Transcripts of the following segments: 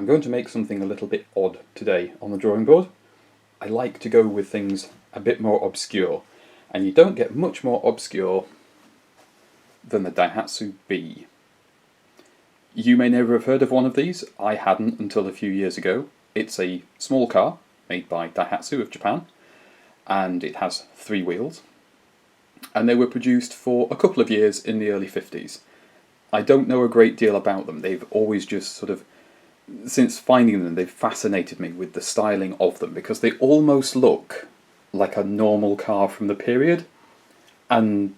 I'm going to make something a little bit odd today on the drawing board. I like to go with things a bit more obscure, and you don't get much more obscure than the Daihatsu Bee. You may never have heard of one of these. I hadn't until a few years ago. It's a small car made by Daihatsu of Japan, and it has 3 wheels. And they were produced for a couple of years in the early 50s. I don't know a great deal about them. They've always just sort of, since finding them, they've fascinated me with the styling of them, because they almost look like a normal car from the period, and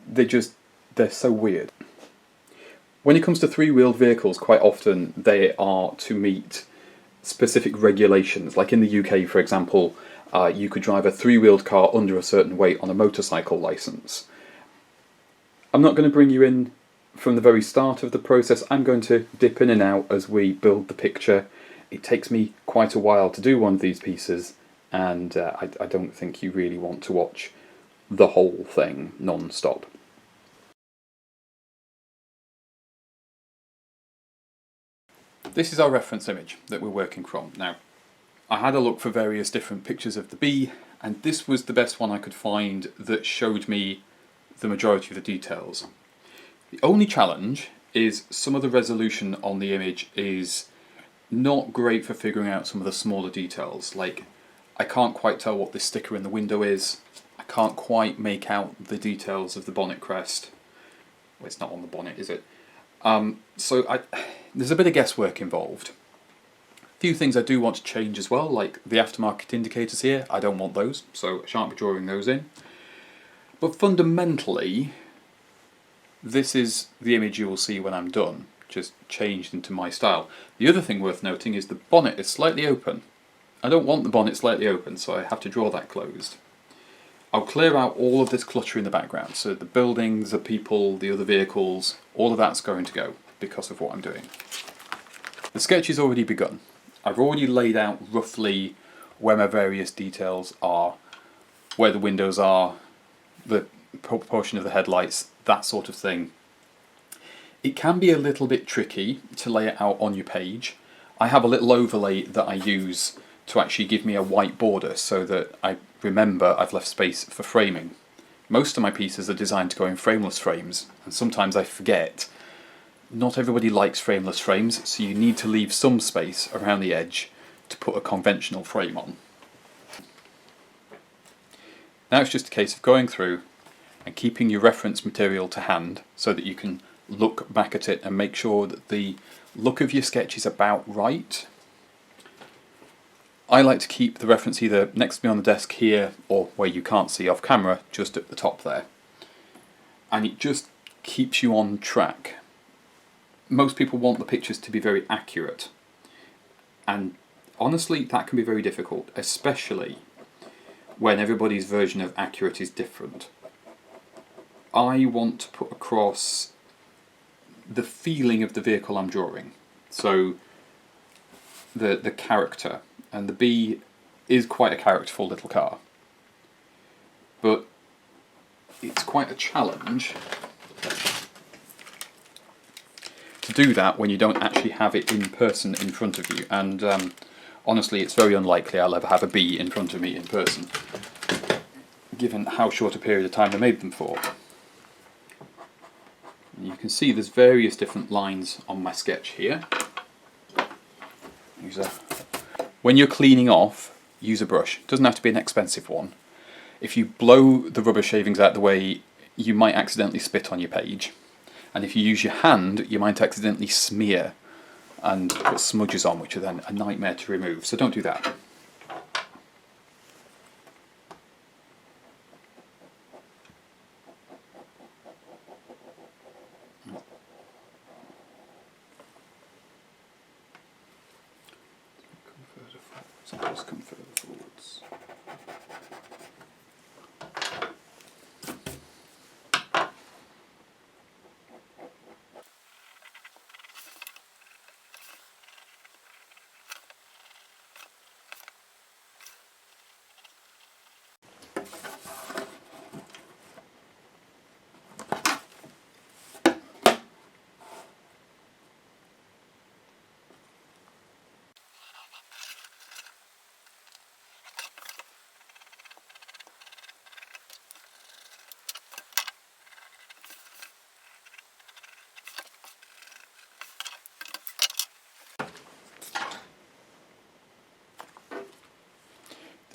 they're so weird. When it comes to 3-wheeled vehicles, quite often they are to meet specific regulations. Like in the UK, for example, you could drive a 3-wheeled car under a certain weight on a motorcycle licence. I'm not going to bring you in from the very start of the process. I'm going to dip in and out as we build the picture. It takes me quite a while to do one of these pieces, and I don't think you really want to watch the whole thing non-stop. This is our reference image that we're working from. Now, I had a look for various different pictures of the bee, and this was the best one I could find that showed me the majority of the details. The only challenge is some of the resolution on the image is not great for figuring out some of the smaller details. Like, I can't quite tell what this sticker in the window is. I can't quite make out the details of the bonnet crest. Well, it's not on the bonnet, is it? There's a bit of guesswork involved. A few things I do want to change as well, like the aftermarket indicators here. I don't want those, so I shan't be drawing those in. But fundamentally, this is the image you will see when I'm done, just changed into my style. The other thing worth noting is the bonnet is slightly open. I don't want the bonnet slightly open, so I have to draw that closed. I'll clear out all of this clutter in the background, so the buildings, the people, the other vehicles, all of that's going to go because of what I'm doing. The sketch has already begun. I've already laid out roughly where my various details are, where the windows are, the proportion of the headlights, that sort of thing. It can be a little bit tricky to lay it out on your page. I have a little overlay that I use to actually give me a white border so that I remember I've left space for framing. Most of my pieces are designed to go in frameless frames, and sometimes I forget. Not everybody likes frameless frames, so you need to leave some space around the edge to put a conventional frame on. Now it's just a case of going through and keeping your reference material to hand so that you can look back at it and make sure that the look of your sketch is about right. I like to keep the reference either next to me on the desk here, or where you can't see off camera, just at the top there. And it just keeps you on track. Most people want the pictures to be very accurate, and honestly that can be very difficult, especially when everybody's version of accurate is different. I want to put across the feeling of the vehicle I'm drawing, so the character, and the Bee is quite a characterful little car, but it's quite a challenge to do that when you don't actually have it in person in front of you, and honestly it's very unlikely I'll ever have a Bee in front of me in person, given how short a period of time I made them for. And you can see there's various different lines on my sketch here. When you're cleaning off, use a brush. It doesn't have to be an expensive one. If you blow the rubber shavings out the way, you might accidentally spit on your page. And if you use your hand, you might accidentally smear and put smudges on, which are then a nightmare to remove. So don't do that. So just come further forwards.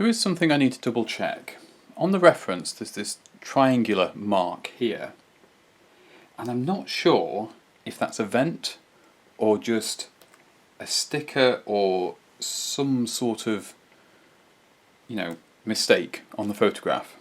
There is something I need to double check. On the reference there's this triangular mark here, and I'm not sure if that's a vent or just a sticker or some sort of, mistake on the photograph.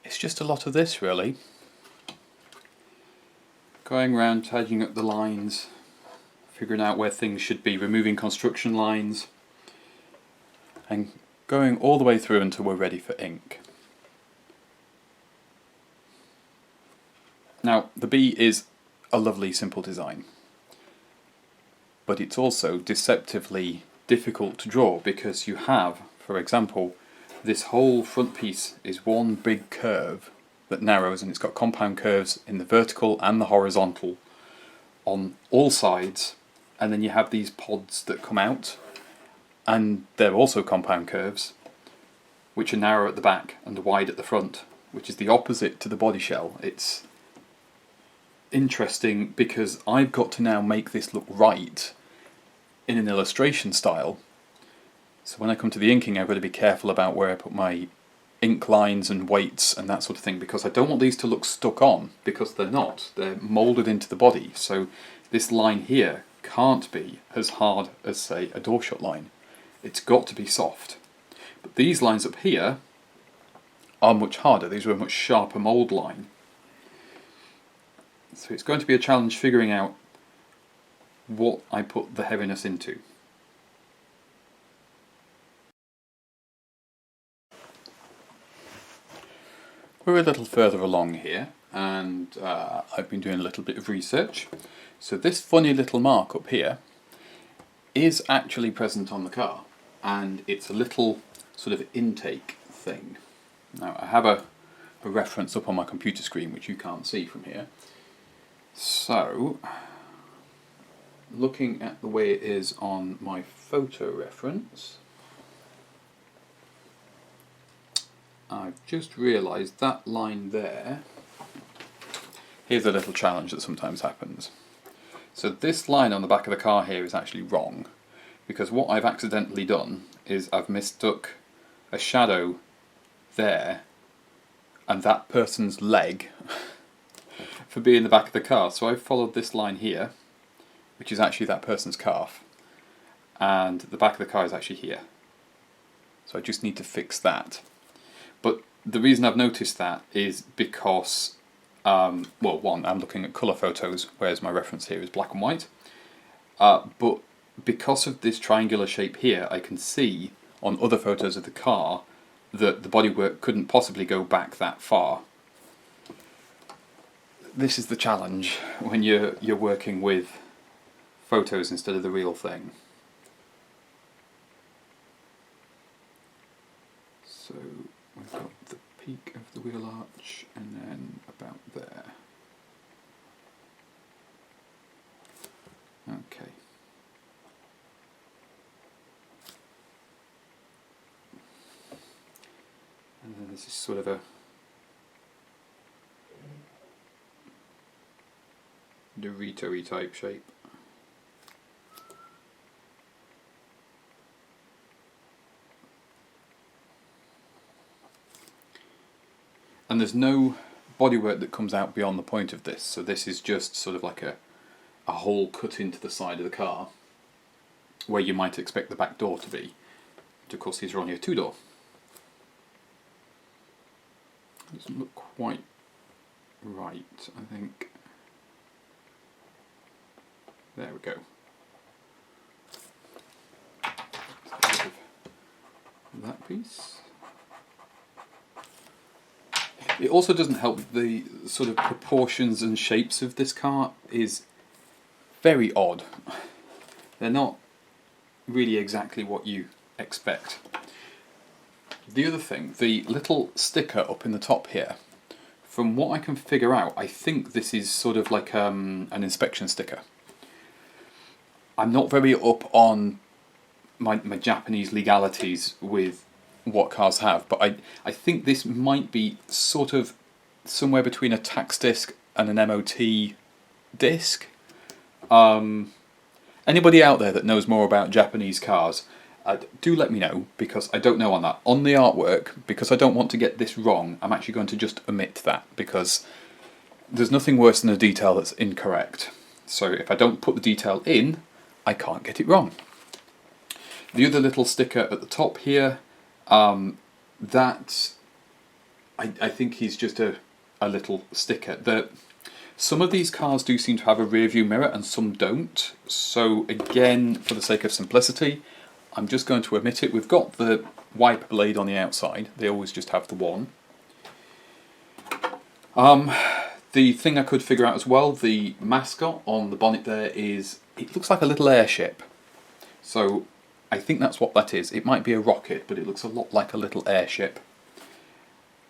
It's just a lot of this, really. Going around tidying up the lines, figuring out where things should be, removing construction lines, and going all the way through until we're ready for ink. Now, the bee is a lovely, simple design, but it's also deceptively difficult to draw because you have, for example, this whole front piece is one big curve that narrows, and it's got compound curves in the vertical and the horizontal on all sides, and then you have these pods that come out, and they're also compound curves, which are narrow at the back and wide at the front, which is the opposite to the body shell. It's interesting because I've got to now make this look right in an illustration style. So when I come to the inking, I've got to be careful about where I put my ink lines and weights and that sort of thing, because I don't want these to look stuck on, because they're not. They're moulded into the body. So this line here can't be as hard as, say, a door shut line. It's got to be soft. But these lines up here are much harder. These are a much sharper mould line. So it's going to be a challenge figuring out what I put the heaviness into. We're a little further along here, and I've been doing a little bit of research. So this funny little mark up here is actually present on the car, and it's a little sort of intake thing. Now I have a reference up on my computer screen which you can't see from here. So, looking at the way it is on my photo reference, I've just realised that line there, here's a little challenge that sometimes happens. So this line on the back of the car here is actually wrong, because what I've accidentally done is I've mistook a shadow there and that person's leg for being the back of the car. So I've followed this line here, which is actually that person's calf, and the back of the car is actually here. So I just need to fix that. But the reason I've noticed that is because, well, one, I'm looking at colour photos, whereas my reference here is black and white. But because of this triangular shape here, I can see on other photos of the car that the bodywork couldn't possibly go back that far. This is the challenge when you're working with photos instead of the real thing. So we've got the peak of the wheel arch and then about there. Okay. And then this is sort of a Dorito-y type shape. And there's no bodywork that comes out beyond the point of this, so this is just sort of like a hole cut into the side of the car where you might expect the back door to be. But of course these are only a two-door. Doesn't look quite right, I think. There we go. Let's get rid of that piece. It also doesn't help the sort of proportions and shapes of this car is very odd. They're not really exactly what you expect. The other thing, the little sticker up in the top here, from what I can figure out, I think this is sort of like an inspection sticker. I'm not very up on my Japanese legalities with what cars have, but I think this might be sort of somewhere between a tax disc and an MOT disc. Anybody out there that knows more about Japanese cars, do let me know, because I don't know on that. On the artwork, because I don't want to get this wrong, I'm actually going to just omit that, because there's nothing worse than a detail that's incorrect. So if I don't put the detail in, I can't get it wrong. The other little sticker at the top here, that I think is just a little sticker. Some of these cars do seem to have a rear view mirror and some don't. So again, for the sake of simplicity, I'm just going to omit it. We've got the wiper blade on the outside. They always just have the one. The thing I could figure out as well, the mascot on the bonnet there is, it looks like a little airship. So I think that's what that is. It might be a rocket, but it looks a lot like a little airship.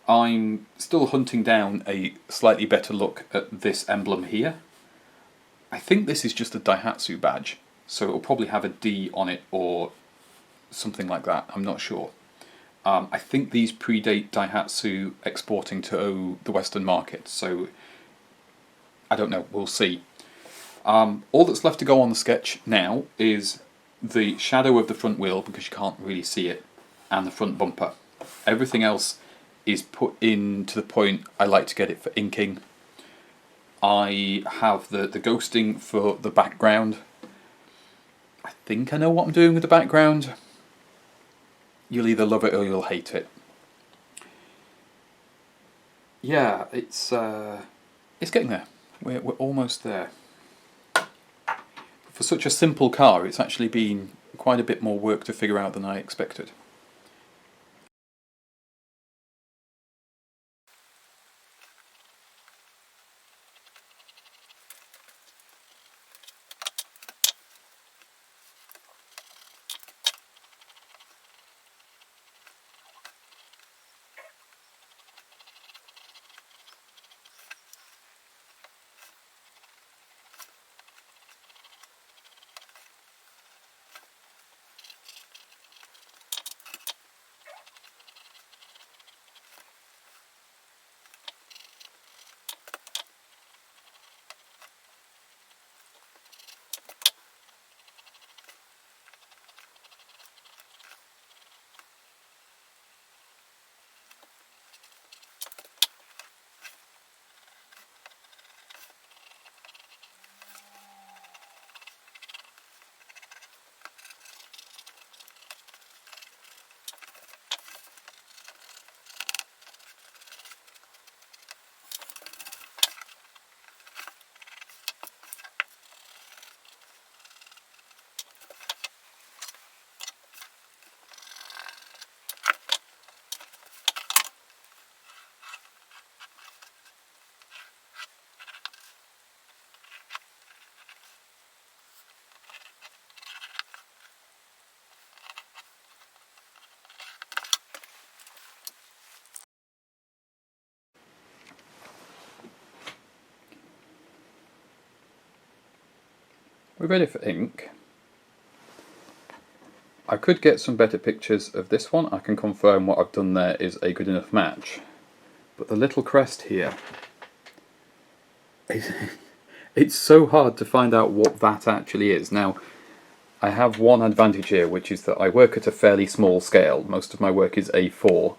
I'm still hunting down a slightly better look at this emblem here. I think this is just a Daihatsu badge, so it'll probably have a D on it or something like that, I'm not sure. I think these predate Daihatsu exporting to the Western market, so I don't know, we'll see. All that's left to go on the sketch now is the shadow of the front wheel, because you can't really see it, and the front bumper. Everything else is put in to the point I like to get it for inking. I have the ghosting for the background. I think I know what I'm doing with the background. You'll either love it or you'll hate it. Yeah, it's getting there. We're almost there. For such a simple car, it's actually been quite a bit more work to figure out than I expected. We're ready for ink. I could get some better pictures of this one. I can confirm what I've done there is a good enough match. But the little crest here, it's so hard to find out what that actually is. Now, I have one advantage here, which is that I work at a fairly small scale. Most of my work is A4.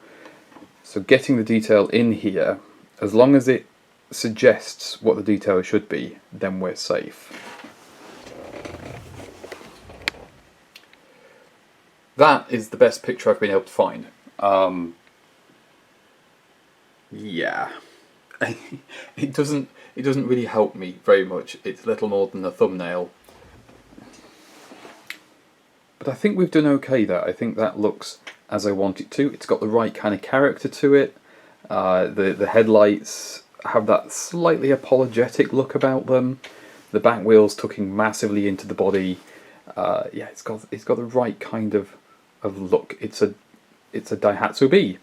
So getting the detail in here, as long as it suggests what the detail should be, then we're safe. That is the best picture I've been able to find. Yeah, it doesn't really help me very much. It's little more than a thumbnail, but I think we've done okay there. I think that looks as I want it to. It's got the right kind of character to it. The headlights have that slightly apologetic look about them. The back wheels tucking massively into the body. Yeah, it's got the right kind of look. It's a Daihatsu Bee.